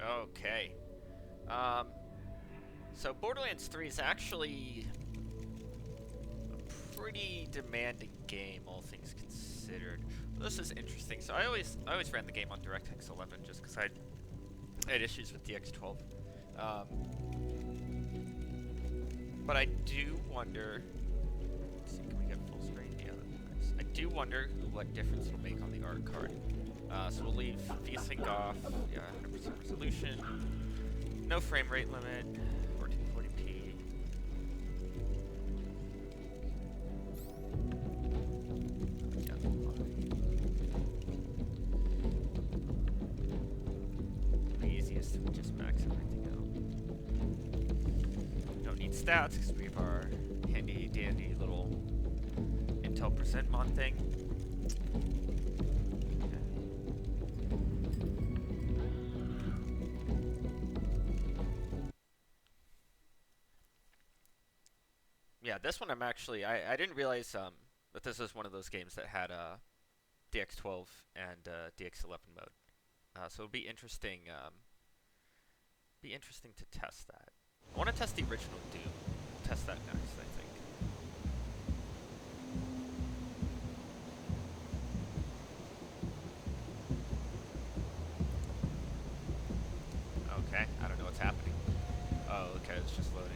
Okay. So Borderlands 3 is actually a pretty demanding game, all things considered. This is interesting. So I always ran the game on DirectX 11 just because I had issues with dx12. But I do wonder. Let's see, can we get full screen? Yeah, that's nice. I do wonder what difference it'll make on the art card. So we'll leave VSync off. Yeah, 100% resolution. No frame rate limit. 1440p. The easiest to just max everything out. Don't need stats because we have our handy dandy little Intel percent mon thing. Yeah, this one I didn't realize that this was one of those games that had dx12 and dx11 mode. So it'll be interesting to test that. I want to test the original Doom. We'll test that next, I think. Okay, I don't know what's happening. Oh, okay, it's just loading.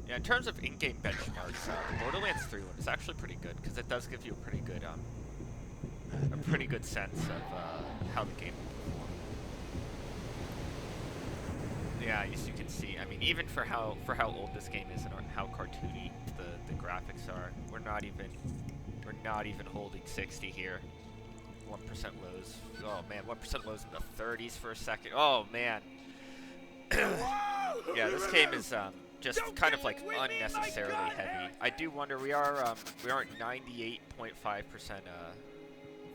Yeah, in terms of in-game benchmarks, the Borderlands 3 one is actually pretty good because it does give you a pretty good sense of how the game will perform. Yeah, as you can see, I mean, even for how old this game is and how cartoony the graphics are, we're not even holding 60 here. 1% lows. Oh man, 1% lows in the 30s for a second. Oh man. Yeah, this game is just kind of like unnecessarily heavy. I do wonder, we are at 98.5%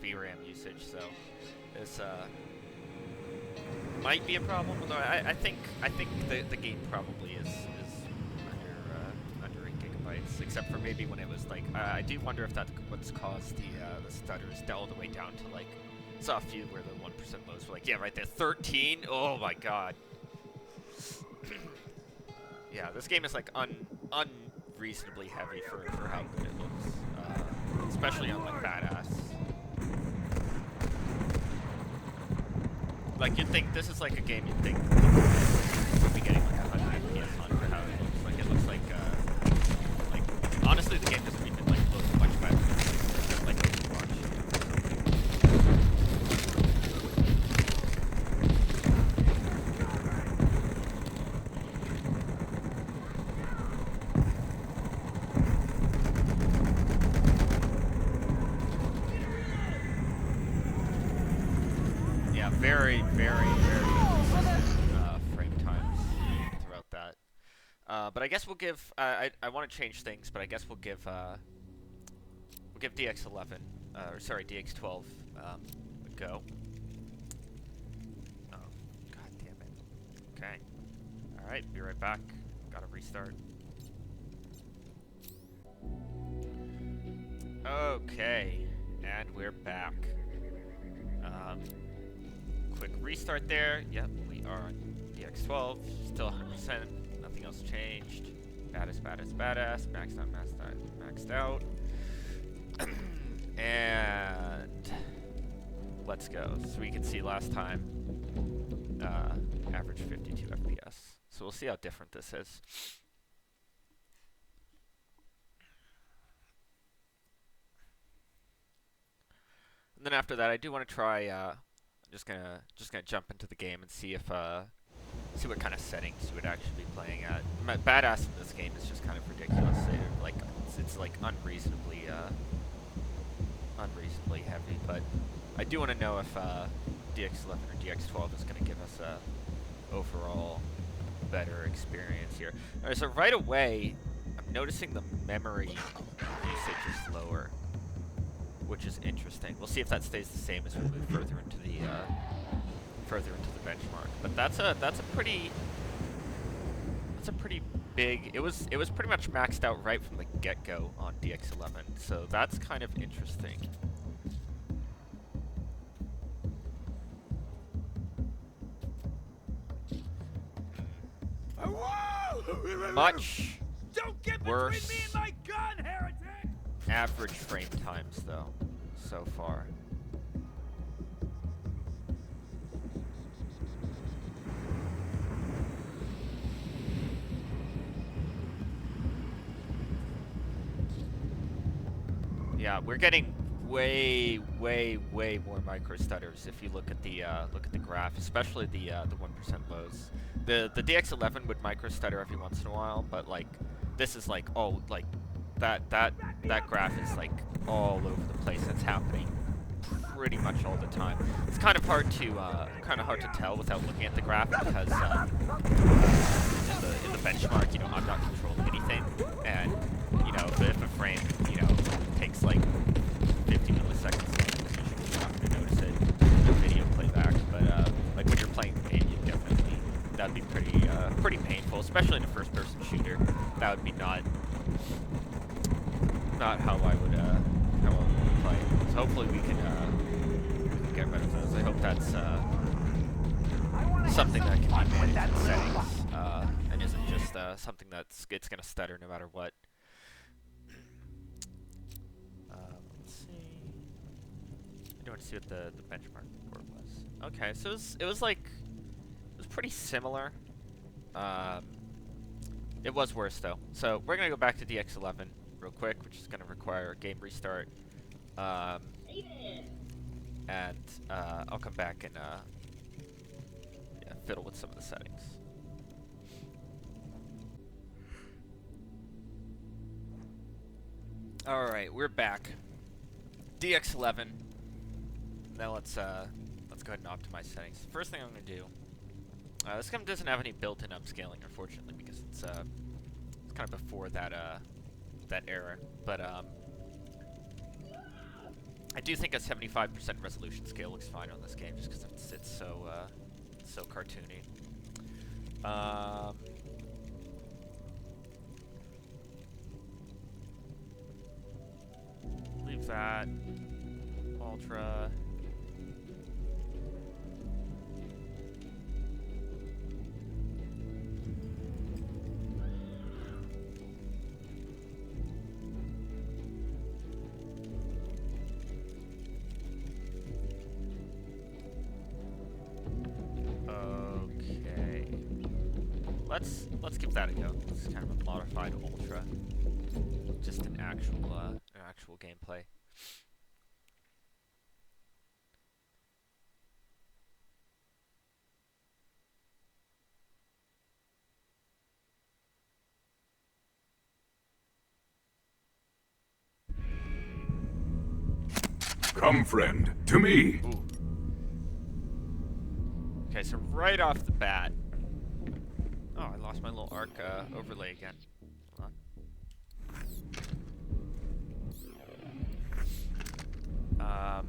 VRAM usage, so this might be a problem. Although I think the game probably is under 8 gigabytes, except for maybe when it was like I do wonder if that's what's caused the stutters all the way down to like, saw a few where the 1% lows were like, yeah, right there, 13. Oh my god. Yeah, this game is like unreasonably heavy for how good it looks, especially on like Badass. Like you'd think this is like a game you'd think would be getting like 100 FPS on for how it looks. Like it looks like honestly the game doesn't even like look much better than like Overwatch. Very, very, very frame times throughout that. But I guess we'll give. I want to change things, but I guess we'll give dx11, or sorry, dx12 a go. Oh, god damn it. Okay. All right, be right back. Gotta restart. Okay, and we're back. Quick restart there. Yep, we are on dx12, still 100%, nothing else changed. Badass, maxed out. And let's go. So we can see last time, average 52 FPS. So we'll see how different this is. And then after that, I do want to try, just gonna jump into the game and see if see what kind of settings you would actually be playing at. Badass in this game is just kind of ridiculous. It's like unreasonably heavy. But I do want to know if dx11 or dx12 is going to give us a overall better experience here. All right, so right away, I'm noticing the memory usage is lower, which is interesting. We'll see if that stays the same as we move further into the benchmark. But that's a pretty big. It was pretty much maxed out right from the get-go on dx11. So that's kind of interesting. much Don't get worse between me and my gun, heretic! average frame times, though, so far. Yeah, we're getting way more micro stutters if you look at the graph, especially the 1% lows. The dx11 would micro stutter every once in a while, but like this is like like that graph is like all over the place. That's happening pretty much all the time. It's kind of hard to tell without looking at the graph because in the benchmark, you know, I'm not controlling anything, and you know, if a frame, you know, takes like 50 milliseconds, you're not gonna notice it in the video playback. But like when you're playing the game, you definitely, that'd be pretty painful, especially in a first-person shooter. That would be not how I would play. So hopefully we can get rid of those. I hope that's something that can be managed in settings, and isn't just something that's gonna stutter no matter what. Let's see. I do want to see what the benchmark report was. Okay, so it was pretty similar. It was worse though. So we're gonna go back to dx11 real quick, which is gonna require a game restart. And I'll come back and yeah, fiddle with some of the settings. All right, we're back. dx11. Now let's go ahead and optimize settings. First thing I'm gonna do. This game doesn't have any built-in upscaling, unfortunately, because it's kind of before that era. But I do think a 75% resolution scale looks fine on this game, just because it's so cartoony. Leave that. Ultra. Let's give that a go. It's kind of a modified ultra, just an actual gameplay. Come, friend, to me. Ooh. Okay, so right off the bat. Oh, I lost my little arc overlay again. Hold on.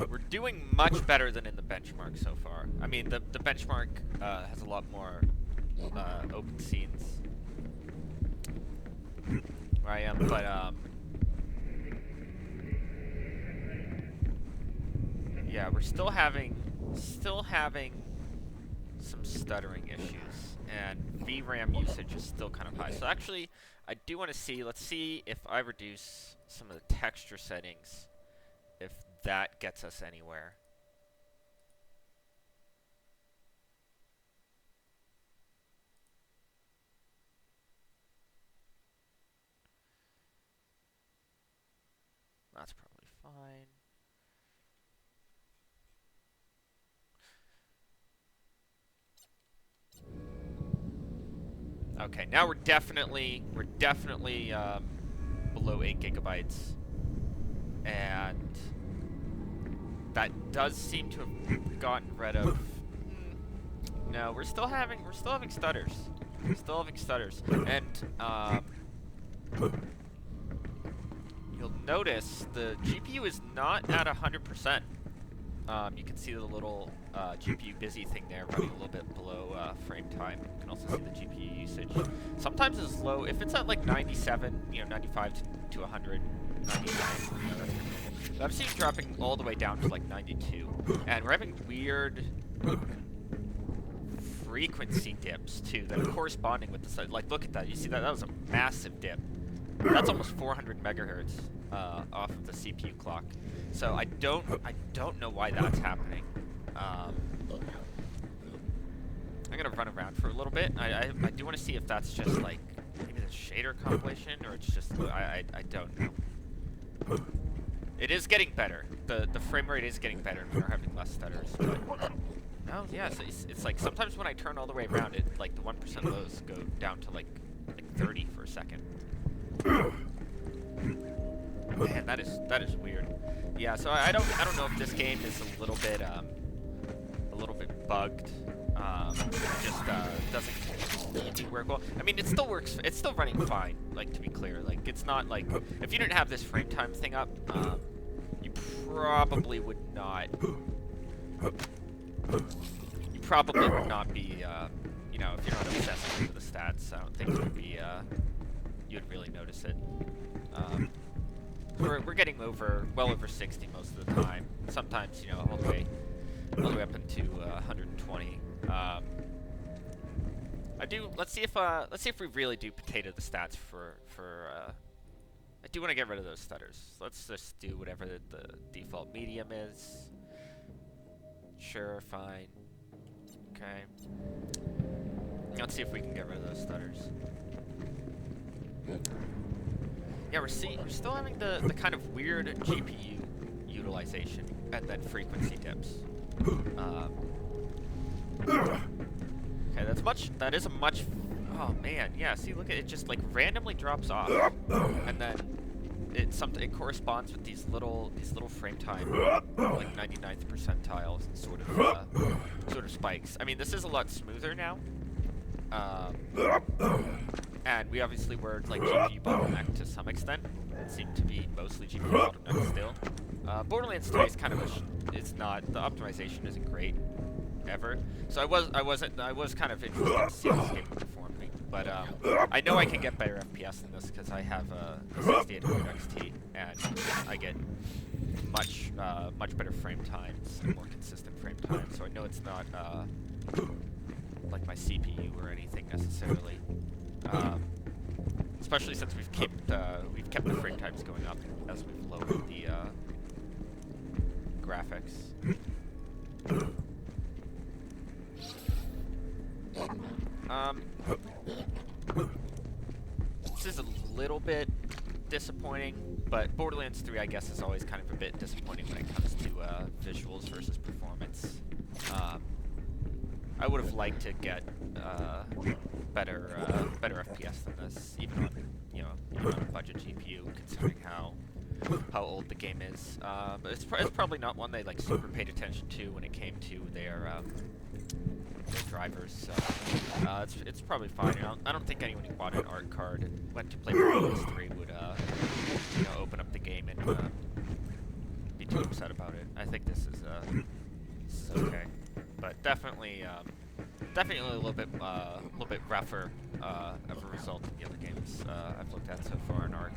We're doing much better than in the benchmark so far. I mean, the benchmark has a lot more open scenes where I am, but yeah, we're still having some stuttering issues, and VRAM usage is still kind of high. So actually, I do want to see, let's see if I reduce some of the texture settings, if that gets us anywhere. That's probably fine. Okay, now we're definitely below 8 gigabytes, and that does seem to have gotten rid of. No, we're still having stutters. We're still having stutters, and you'll notice the GPU is not at 100%. You can see the little GPU busy thing there running a little bit below frame time. You can also see the GPU usage. Sometimes it's low. If it's at like 97, you know, 95 to 100, 99, you know, that's pretty normal. But I've seen it dropping all the way down to like 92. And we're having weird frequency dips too that are corresponding with the side. Like, look at that. You see that? That was a massive dip. That's almost 400 megahertz off of the CPU clock. So I don't know why that's happening. I'm gonna run around for a little bit. I do want to see if that's just like maybe the shader compilation, or it's just I don't know. It is getting better. The frame rate is getting better, and we're having less stutters. But oh yeah, so it's like sometimes when I turn all the way around, it like the 1% lows go down to like 30 for a second. Man, that is weird. Yeah, so I don't know if this game is a little bit bugged. It just doesn't work well. I mean, it still works. It's still running fine. Like, to be clear, like it's not like if you didn't have this frame time thing up, you probably would not. You probably would not be. You know, if you're not obsessed with the stats, I don't think it would be. You'd really notice it. We're getting well over 60 most of the time. Sometimes, you know, all the way up into 120. Let's see if we really do potato the stats for. I do want to get rid of those stutters. Let's just do whatever the default medium is. Sure, fine. Okay. Let's see if we can get rid of those stutters. Yeah, we're still having the kind of weird GPU utilization and then frequency dips. Okay, that is a much. Oh man, yeah. See, look at it, just like randomly drops off, and then it corresponds with these little frame time like 99th percentiles and sort of spikes. I mean, this is a lot smoother now. And we obviously were like GPU bottleneck to some extent. It seemed to be mostly GPU bottleneck still. Borderlands 3 is kind of it's not, the optimization isn't great ever. So I was kind of interested to see how this game would perform me. But I know I can get better FPS than this because I have a 6800 XT and I get much better frame times, more consistent frame times. So I know it's not like my CPU or anything necessarily. Especially since we've kept the frame times going up as we've lowered the graphics. This is a little bit disappointing, but Borderlands 3, I guess, is always kind of a bit disappointing when it comes to visuals versus performance. I would have liked to get better FPS than this, even on even on a budget GPU, considering how old the game is. But it's probably not one they like super paid attention to when it came to their drivers. So it's probably fine. I don't think anyone who bought an art card and went to play Borderlands 3 would open up the game and be too upset about it. I think this is okay, but definitely a little bit rougher of a result than the other games I've looked at so far in art.